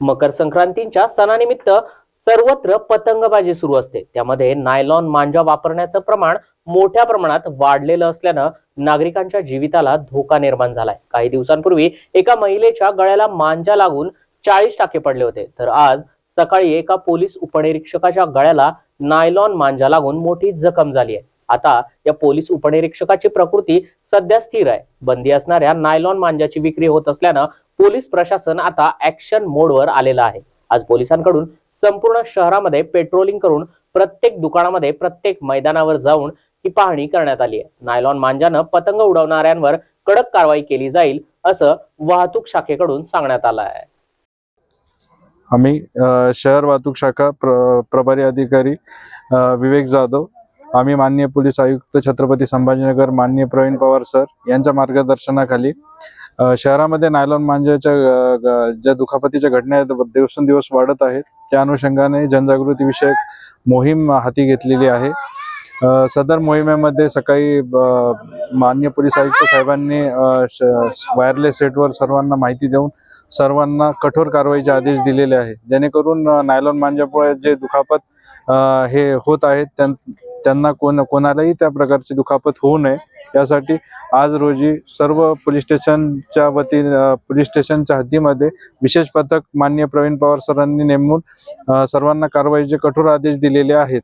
मकर संक्रांतीच्या सणानिमित्त सर्वत्र पतंगबाजी सुरू असते। त्यामध्ये नायलॉन मांजा वापरण्याचं प्रमाण मोठ्या प्रमाणात वाढलेलं असल्यानं नागरिकांच्या जीविताला धोका निर्माण झालाय। काही दिवसांपूर्वी एका महिलेच्या गळ्याला मांजा लागून 40 टाके पडले होते, तर आज सकाळी एका पोलीस उपनिरीक्षकाच्या गळ्याला नायलॉन मांजा लागून मोठी जखम झाली आहे। आता या पोलीस उपनिरीक्षकाची प्रकृती सध्या स्थिर आहे। बंदी असणाऱ्या नायलॉन मांजाची विक्री होत असल्यानं पोलीस प्रशासन आता ऍक्शन मोडवर आलेलं आहे। आज पोलिसांकडून संपूर्ण शहरामध्ये पेट्रोलिंग करून प्रत्येक दुकानामध्ये, प्रत्येक मैदानावर जाऊन ही पाहणी करण्यात आली आहे। नायलॉन मांजानं पतंग उडवणाऱ्यांवर कडक कारवाई केली जाईल असं वाहतूक शाखेकडून सांगण्यात आलं आहे। आम्ही शहर वाहतूक शाखा प्रभारी अधिकारी विवेक जाधव, आम्ही माननीय पोलीस आयुक्त छत्रपती संभाजीनगर माननीय प्रवीण पवार सर यांच्या मार्गदर्शनाखाली शहरामध्ये नायलॉन मांजाच्या ज्या दुखापतीच्या घटना दिवसेंदिवस वाढत आहेत, त्या अनुषंगाने जनजागृती विषयक मोहीम हाती घेतलेली आहे। सदर मोहिमेमध्ये सकाळी माननीय पोलीस आयुक्त साहेबांनी वायरलेस सेटवर सर्वांना माहिती देऊन सर्वांना कठोर कारवाईचे आदेश दिलेले आहेत, जेणेकरून नायलॉन मांजामुळे जे दुखापत हे होत आहेत त्यांना कोणालाही त्या प्रकारची दुखापत होऊ नये यासाठी आज रोजी सर्व पोलीस स्टेशनच्या हद्दीमध्ये विशेष पथक माननीय प्रवीण पवार सरांनी नेमून सर्वांना कारवाईचे कठोर आदेश दिलेले आहेत।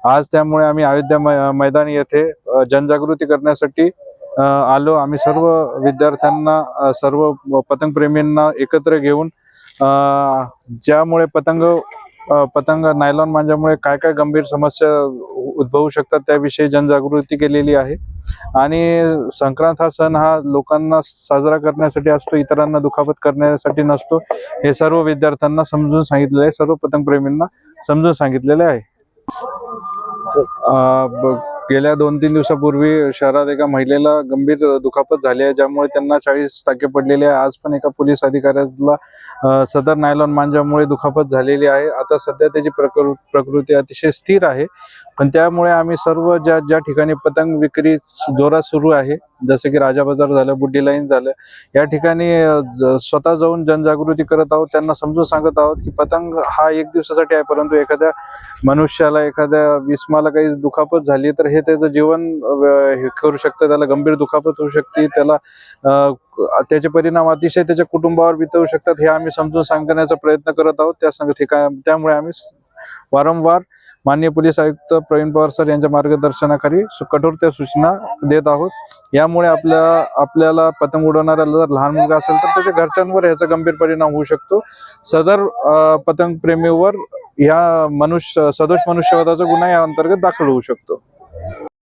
आज त्यामुळे आम्ही अयोध्या मैदान येथे जनजागृती करण्यासाठी आलो। आम्ही सर्व विद्यार्थ्यांना, सर्व पतंग प्रेमींना एकत्र घेऊन ज्यामुळे पतंग नायलॉन मांजामुळे काय काय गंभीर समस्या उद्भवू शकतात त्याविषयी जनजागृती केलेली आहे। आणि संक्रांत हा सण हा लोकांना साजरा करण्यासाठी असतो, इतरांना दुखापत करण्यासाठी नसतो, हे सर्व विद्यार्थ्यांना समजून सांगितलेले आहे, सर्व पतंग प्रेमींना समजून सांगितलेले आहे। गेल्या 2-3 दिवसापूर्वी शहरात एका महिलेला गंभीर दुखापत झाली आहे, ज्यामुळे त्यांना 40 टाके पडलेले आहे। आज पण एका पोलीस अधिकाऱ्याला सदर नायलॉन मांजामुळे दुखापत झालेली आहे। आता सध्या त्याची प्रकृती अतिशय स्थिर आहे, पण त्यामुळे आम्ही सर्व ज्या ठिकाणी पतंग विक्री जोरात सुरू आहे, जसे की राजा बाजार झालं, बुड्डी लाईन झालं, या ठिकाणी स्वतः जाऊन जनजागृती करत आहोत। त्यांना समजून सांगत आहोत की पतंग हा 1 दिवसासाठी आहे, परंतु एखाद्या मनुष्याला, एखाद्या विस्माला काही दुखापत झाली तर हे त्याचं जीवन हे करू शकतं, त्याला गंभीर दुखापत होऊ शकते, त्याला त्याचे परिणाम अतिशय त्याच्या कुटुंबावर बितवू शकतात, हे आम्ही समजून सांगण्याचा प्रयत्न करत आहोत। त्यामुळे आम्ही वारंवार माननीय पोलीस आयुक्त प्रवीण पवार सर यांच्या मार्गदर्शनाखाली कठोर त्या सूचना देत आहोत। यामुळे आपल्याला पतंग उडवणाऱ्याला जर लहान मुलगा असेल तर त्याच्या घरच्यांवर याचा गंभीर परिणाम होऊ शकतो। सदर पतंग प्रेमीवर या सदोष मनुष्यवधाचा गुन्हा या अंतर्गत दाखल होऊ शकतो।